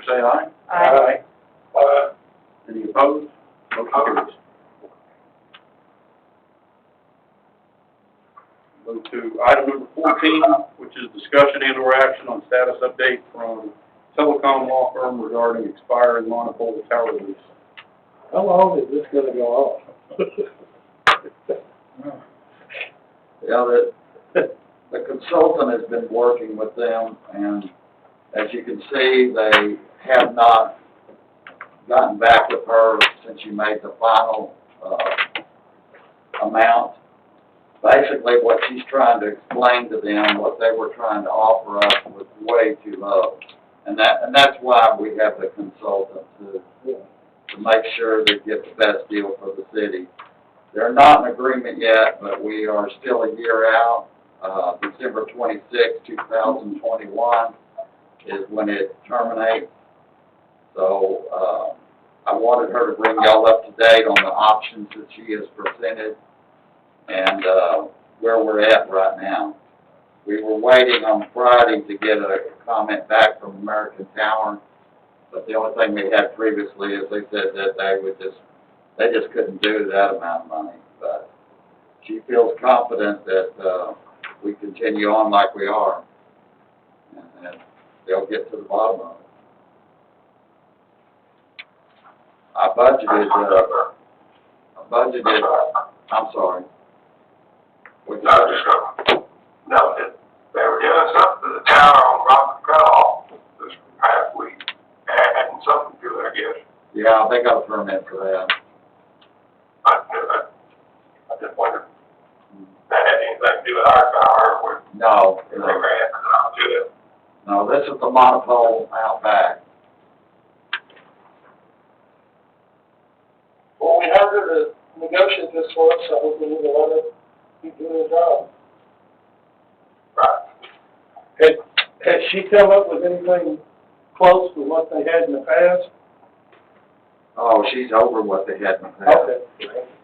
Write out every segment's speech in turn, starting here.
favor say aye. Aye. Any opposed? Motion carries. Move to item number 14, which is discussion and/or action on status update from telecom law firm regarding expiring monopole tower lease. How long is this gonna go on? Yeah, the consultant has been working with them, and as you can see, they have not gotten back with her since she made the final amount. Basically, what she's trying to explain to them, what they were trying to offer us was way too low. And that's why we have the consultant to make sure they get the best deal for the city. They're not in agreement yet, but we are still a year out. December 26, 2021 is when it terminates. So I wanted her to bring y'all up to date on the options that she has presented and where we're at right now. We were waiting on Friday to get a comment back from American Tower, but the only thing we had previously is they said that they just couldn't do that amount of money. But she feels confident that we continue on like we are, and they'll get to the bottom of it. I budgeted, I'm sorry. No, they were doing something to the tower on Rock Cutoff this past week, adding something to it, I guess. Yeah, they got a permit for that. I just wondered, that had anything to do with our tower, or No, if they were adding something to it. no, this is the monopole out back. Well, we hired her to negotiate this for us, so we need to let her keep doing her job. Right. Has she come up with anything close to what they had in the past? Oh, she's over what they had in the past. Okay.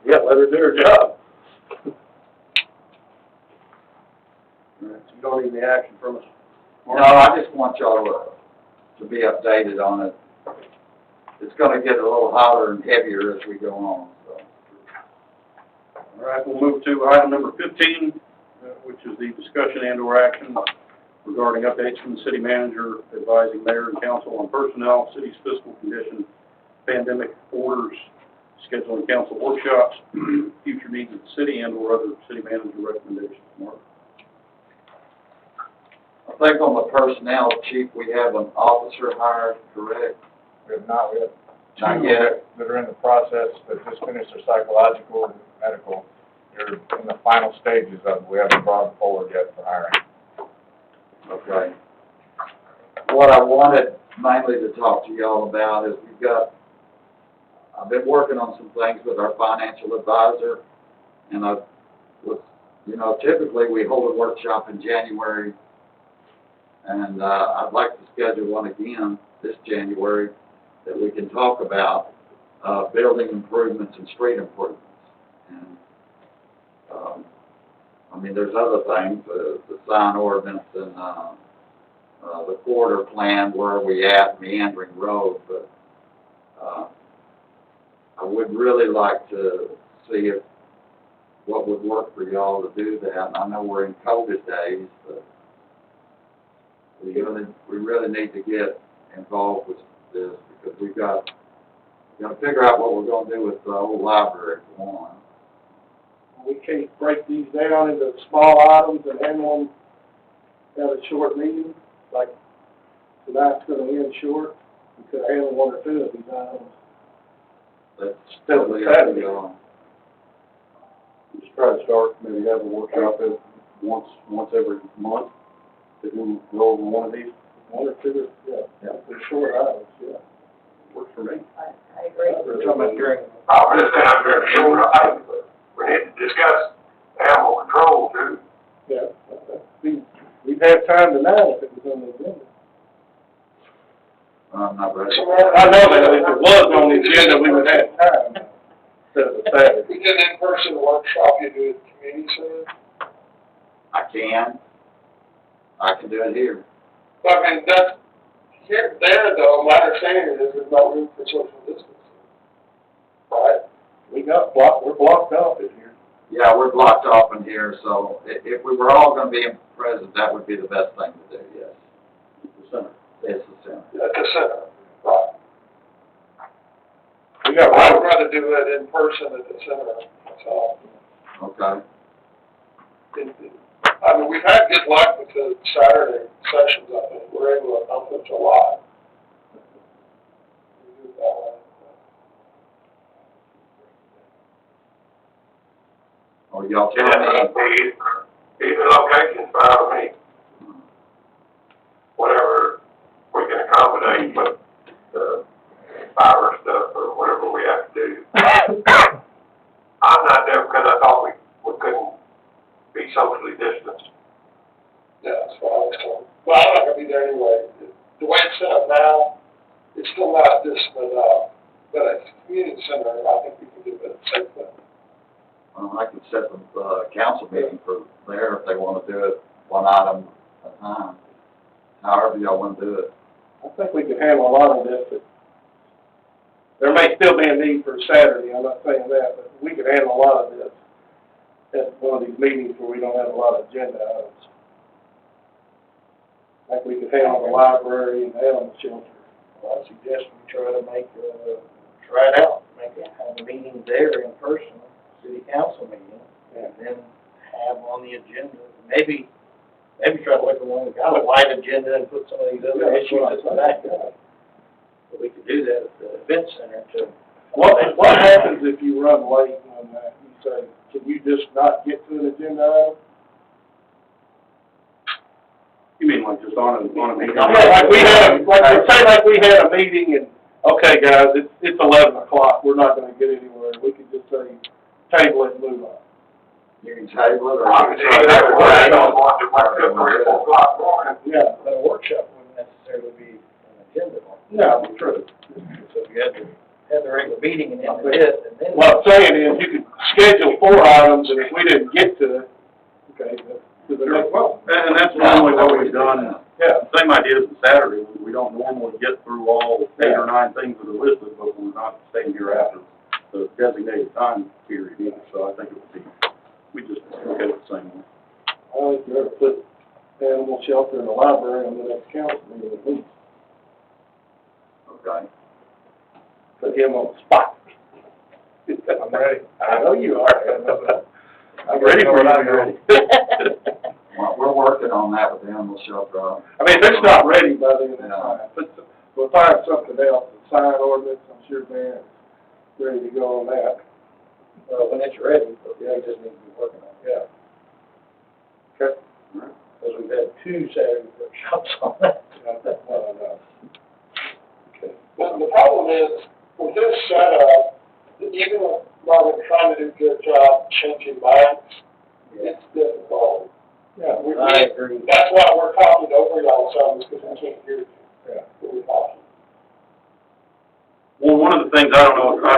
Yeah, let her do her job. All right, so you don't need any action from us? No, I just want y'all to be updated on it. It's gonna get a little hotter and heavier as we go on, so. All right, we'll move to item number 15, which is the discussion and/or action regarding updates from the city manager advising mayor and council on personnel, city's fiscal condition, pandemic orders, scheduling council workshops, future needs of the city, and/or other city manager recommendations. Mark? I think on the personnel, chief, we have an officer hired, correct? We have not, we have Not two yet. that are in the process, that just finished their psychological and medical. They're in the final stages of it. We haven't brought them forward yet for hiring. Okay. What I wanted mainly to talk to y'all about is I've been working on some things with our financial advisor, and typically we hold a workshop in January, and I'd like to schedule one again this January that we can talk about building improvements and street improvements. And there's other things, the sign ordinance and the quarter plan, where we at Meandering Road, but I would really like to see what would work for y'all to do that. And I know we're in COVID days, but we really need to get involved with this, because we've got to figure out what we're going to do with the old library for one. We can't break these down into small items and handle them at a short meeting, like tonight's gonna end short. We could handle one or two of these items. That's totally up to y'all. Just try to start, maybe have a workshop once every month, that we go over one of these. One or two, yeah, they're short items, yeah. Works for me. I agree. We're talking about during. I'll just down there, we need to discuss animal control too. Yeah, we'd have time tonight if it was on the agenda. I'm not ready. I know that if it was on the agenda, we would have time. Instead of a Saturday. We did an in-person workshop, you do it at the community center. I can do it here. But I mean, that's, Here, there though, my understanding is there's no room for social distancing. Right? We're blocked off in here. Yeah, we're blocked off in here, so if we were all gonna be present, that would be the best thing to do, yes. The center. It's the center. At the center, right. We got I would rather do it in person at the center, so. Okay. I mean, we've had good luck with the Saturday sessions, I think, we're able to accomplish a lot. Or y'all tell Yeah, me, either location's fine with me. Whatever we can accommodate with the virus stuff or whatever we have to do. I'm not there because I thought we couldn't be socially distanced. Yeah, that's what I was told. Well, I'm not gonna be there anyway. The way it's set up now, it's still not disciplined enough. But at the community center, I think we can do it safely. I could set the, council meeting for there if they wanna do it one item at a time. However y'all wanna do it. I think we can handle a lot of this, but there may still be a need for Saturday, I'm not saying that, but we can handle a lot of this at one of these meetings where we don't have a lot of agenda items. Like we could handle the library and animal shelter. Well, I suggest we try it out, have a meeting there in person, city council meeting, and then have on the agenda, maybe try to look at one, got a light agenda and put some of these other issues at the back. But we could do that at the event center to. What happens if you run late on that? You say, can you just not get to an agenda item? You mean like just on a meeting? Yeah, like we had, like we had a meeting and, okay, guys, it's 11 o'clock, we're not gonna get anywhere. We could just say, table it and move on. You can table it or. I can see that, I don't want to work till 3 or 4 o'clock morning. Yeah. But a workshop wouldn't necessarily be an agenda one. No, true. So if you had to have the regular meeting and then this, and then. What I'm saying is, you could schedule 4 items, and if we didn't get to it, okay, to the next one. And that's normally what we've done. Yeah. Same idea as the Saturday. We don't normally get through all 8 or 9 things that are listed, but we're not staying here after the designated time period either, so I think it would be, we just look at it the same way. I think you ought to put animal shelter in the library on the next council meeting at least. Okay. Put him on the spot. I'm ready. I know you are. I'm ready for it, I'm ready. Well, we're working on that with the animal shelter. I mean, if it's not ready by the end of the time, we'll find something else, a sign ordinance, I'm sure Dan's ready to go on that. When it's ready, but we just need to be working on it. Yeah. Okay. Because we've had 2 Saturday workshops on that. Okay. The problem is, with this setup, even while we're trying to do a good job changing minds, it's difficult. Yeah, I agree. That's why we're talking over y'all some, is because we can't hear you. Yeah. When we're talking. Well, one of the things, I don't know if you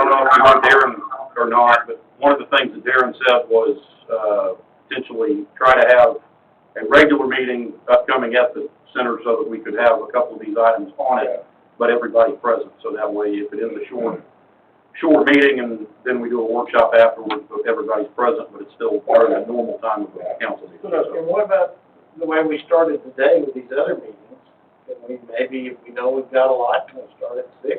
heard Darren or not, but one of the things that Darren said was, potentially try to have a regular meeting upcoming at the center so that we could have a couple of these items on it, but everybody present, so that way if it is a short meeting and then we do a workshop afterwards, but everybody's present, but it's still part of the normal time of the council meeting. And what about the way we started today with these other meetings? Can we, maybe if we know we've got a lot, we'll start at 6?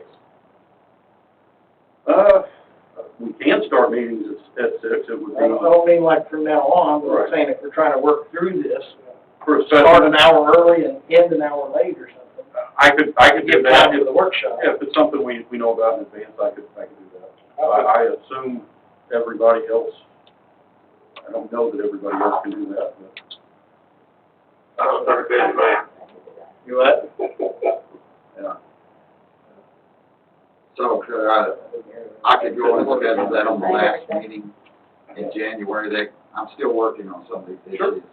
We can start meetings at 6, it would I don't mean like from now on, but I'm saying if we're trying to work through this, for a start an hour early and end an hour late or something. I could do Give that. time to the workshop. Yeah, if it's something we know about in advance, I could do that. I assume everybody else, I don't know that everybody else can do that, but. I was pretty busy, man. You what? Yeah. So could I could go and schedule that on the last meeting in January. I'm still working on some of these Sure. issues.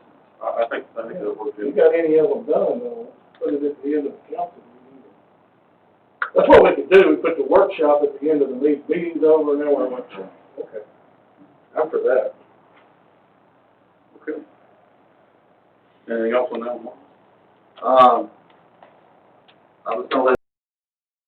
I think that'll work If you good. got any of them done, though, put it at the end of the council meeting. That's what we could do, we put the workshop at the end of the meeting, meeting's over, and then we're workshop. Okay. I'm for that. Okay. Anything else on that one? I was gonna let